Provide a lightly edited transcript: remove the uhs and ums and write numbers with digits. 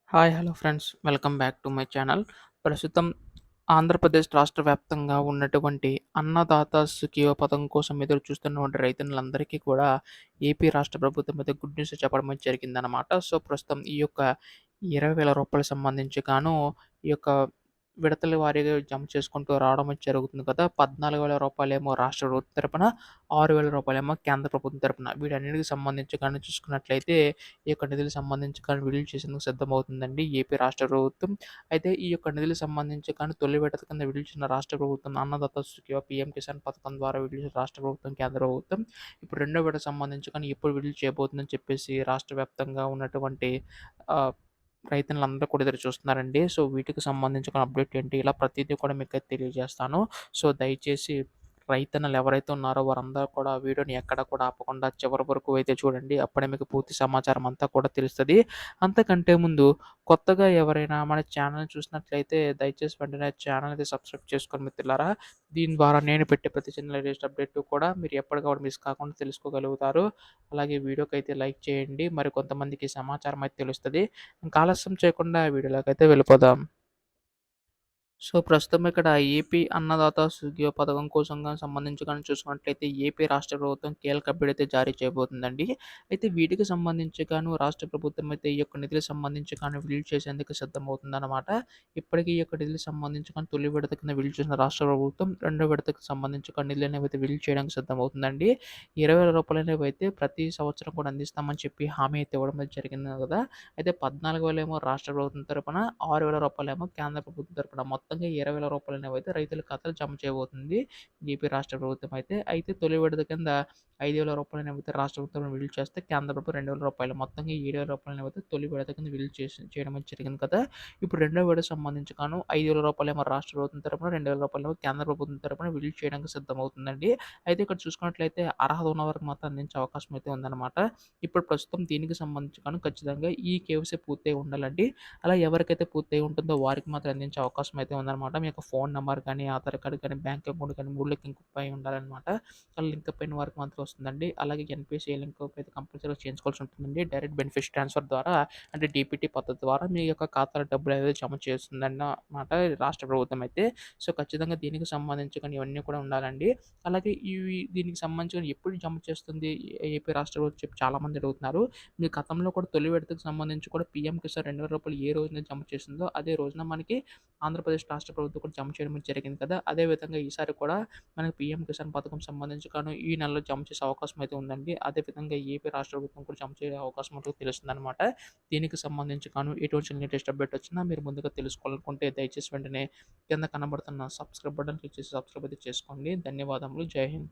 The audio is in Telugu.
Hi hello friends welcome back to my channel. ప్రస్తుతం ఆంధ్రప్రదేశ్ రాష్ట్ర వ్యాప్తంగా ఉన్నటువంటి అన్నదాత సుఖీవ పథకం కోసం ఎదురు చూస్తున్నటువంటి రైతన్నులందరికీ కూడా ఏపీ రాష్ట్ర ప్రభుత్వం అయితే గుడ్ న్యూస్ చెప్పడం అయితే జరిగిందనమాట. సో, ప్రస్తుతం ఈ యొక్క రూ. 20,000 సంబంధించి గాను ఈ యొక్క విడతల వారీగా జమ చేసుకుంటూ రావడం అయితే జరుగుతుంది కదా! రూ. 14,000 రాష్ట్ర ప్రభుత్వం తరపున, రూ. 6,000 కేంద్ర ప్రభుత్వం తరపున. వీటన్నిటికి సంబంధించి గాని చూసుకున్నట్లయితే ఈ యొక్క నిధులకు సంబంధించి కానీ విడుదల చేసేందుకు సిద్ధమవుతుందండి ఏపీ రాష్ట్ర ప్రభుత్వం. అయితే ఈ యొక్క నిధులకు సంబంధించి కానీ తొలి విడత కింద విడుదల చేసిన రాష్ట్ర ప్రభుత్వం అన్నదాత సుఖీవ పీఎం కిసాన్ పథకం ద్వారా విడుదల చేసిన రాష్ట్ర ప్రభుత్వం, కేంద్ర ప్రభుత్వం. ఇప్పుడు రెండో విడత సంబంధించి కానీ ఎప్పుడు విడుదల చేయబోతుందని చెప్పేసి రాష్ట్ర వ్యాప్తంగా ఉన్నటువంటి ఆహ్, రైతన్నులందరూ కూడా ఎదురు చూస్తున్నారండి. సో, వీటికి సంబంధించిన అప్డేట్ ఏంటి ఇలా ప్రతీదీ కూడా మీకైతే తెలియజేస్తాను. సో, దయచేసి రైతన్నలు ఎవరైతే ఉన్నారో వారందరూ కూడా వీడియోని ఎక్కడ కూడా ఆపకుండా చివరి వరకు అయితే చూడండి. అప్పుడే మీకు పూర్తి సమాచారం అంతా కూడా తెలుస్తది. అంతకంటే ముందు కొత్తగా ఎవరైనా మన ఛానెల్‌ని చూసినట్లయితే దయచేసి వెంటనే ఛానెల్ అయితే సబ్స్క్రైబ్ చేసుకోండి మిత్రులారా. దీని ద్వారా నేను పెట్టే ప్రతి చిన్న లేటెస్ట్ అప్డేట్ కూడా మీరు ఎప్పటికప్పుడు మిస్ కాకుండా తెలుసుకోగలుగుతారు. అలాగే వీడియోకైతే లైక్ చేయండి. మరి కొంతమందికి సమాచారం అయితే తెలుస్తది. ఇంకా ఆలస్యం చేయకుండా వీడియోలోకైతే వెళ్ళిపోదాం. సో, ప్రస్తుతం ఇక్కడ ఏపీ అన్నదాత సుఖీయ పథకం కోసం గాని సంబంధించి గాని చూసుకున్నట్లయితే ఏపీ రాష్ట్ర ప్రభుత్వం కీలక అప్డేట్ అయితే జారీ చేయబోతుందండి. అయితే వీటికి సంబంధించి గాను రాష్ట్ర ప్రభుత్వం అయితే ఈ యొక్క నిధులకు సంబంధించి కానీ విడుదల చేసేందుకు సిద్ధమవుతుందన్నమాట. ఇప్పటికే ఈ యొక్క నిధులకు సంబంధించి కానీ తొలి విడత కింద విడుదల చేసిన రాష్ట్ర ప్రభుత్వం రెండో విడతకు సంబంధించి కానీ నిధులనేవి అయితే విడుదల చేయడానికి సిద్ధమవుతుందండి. రూ. 20,000 అనేవి అయితే ప్రతి సంవత్సరం కూడా అందిస్తామని చెప్పి హామీ అయితే ఇవ్వడం అయితే జరిగింది కదా! అయితే 14,000 రాష్ట్ర ప్రభుత్వం తరపున, రూ. 6,000 కేంద్ర ప్రభుత్వం తరపున మొత్తంగా రూ. 20,000 అనేవైతే రైతుల ఖాతాలో జమ చేయబోతుంది ఏపీ రాష్ట్ర ప్రభుత్వం అయితే. అయితే తొలి విడత కింద రూ. 5,000 అనేవైతే రాష్ట్ర ప్రభుత్వం విడుదల చేస్తే కేంద్ర ప్రభుత్వం రూ. 2,000 మొత్తంగా రూ. 7,000 అనేవైతే తొలి విడత కింద విడుదల చేయడం అయితే జరిగింది కదా! ఇప్పుడు రెండో విడతకు సంబంధించి గాను రూ. 5,000 రాష్ట్ర ప్రభుత్వం తరపున, రూ. 2,000 కేంద్ర ప్రభుత్వం తరపున విడుదల చేయడానికి సిద్ధమవుతుందండి. అయితే ఇక్కడ చూసుకున్నట్లయితే అర్హత ఉన్న వారికి మాత్రం అందించే అవకాశం అయితే ఉందన్నమాట. ఇప్పుడు ప్రస్తుతం దీనికి సంబంధించి గాను ఖచ్చితంగా ఈ కేవైసీ పూర్తయి ఉండాలండి. అలా ఎవరికైతే పూర్తయి ఉంటుందో వారికి మాత్రం అందించే అవకాశం అయితే ఉందన్నమాట. మీ యొక్క ఫోన్ నంబర్ కానీ, ఆధార్ కార్డ్ కానీ, బ్యాంక్ అకౌంట్ కానీ 3 లింక్ అయి ఉండాలన్నమాట. అలా లింక్ అప్ అయిన వారికి మాత్రం వస్తుందండి. అలాగే ఎన్‌పీసీ లింక్ అప్ అయితే కంపల్సరీగా చేయించుకోవాల్సి ఉంటుందండి. డైరెక్ట్ బెనిఫిట్ ట్రాన్స్‌ఫర్ ద్వారా అంటే డీబీటీ పద్ధతి ద్వారా మీ యొక్క ఖాతాలో డబ్బులనేది జమ చేస్తుందన్నమాట రాష్ట్ర ప్రభుత్వం అయితే. సో, ఖచ్చితంగా దీనికి సంబంధించి కానీ ఇవన్నీ కూడా ఉండాలండి. అలాగే దీనికి సంబంధించి ఎప్పుడు జమ చేస్తుంది ఏపీ రాష్ట్ర ప్రభుత్వం చెప్పి చాలామంది అడుగుతున్నారు. మీ గతంలో కూడా తొలి విడతకు సంబంధించి కూడా పీఎం కిసాన్ రూ. 2,000 ఏ రోజున జమ చేసిందో అదే రోజున మనకి ఆంధ్రప్రదేశ్ రాష్ట్ర ప్రభుత్వం కూడా జమ చేయడం జరిగింది కదా! అదే విధంగా ఈసారి కూడా మనకి పీఎం కిసాన్ పథకం సంబంధించి గాను ఈ నెలలో జమ చేసే అవకాశం అయితే ఉందండి. అదే విధంగా ఏపీ రాష్ట్ర ప్రభుత్వం కూడా జమ చేసే అవకాశం ఉంటూ తెలుస్తుందనమాట. దీనికి సంబంధించి గాను ఎటువంటి లేటెస్ట్ అప్డేట్ వచ్చినా మీరు ముందుగా తెలుసుకోవాలనుకుంటే దయచేసి వెంటనే కింద కనబడుతున్న సబ్స్క్రైబ్ బటన్ క్లిక్ చేసి సబ్స్క్రైబ్ అయితే చేసుకోండి. ధన్యవాదములు. జై హింద్.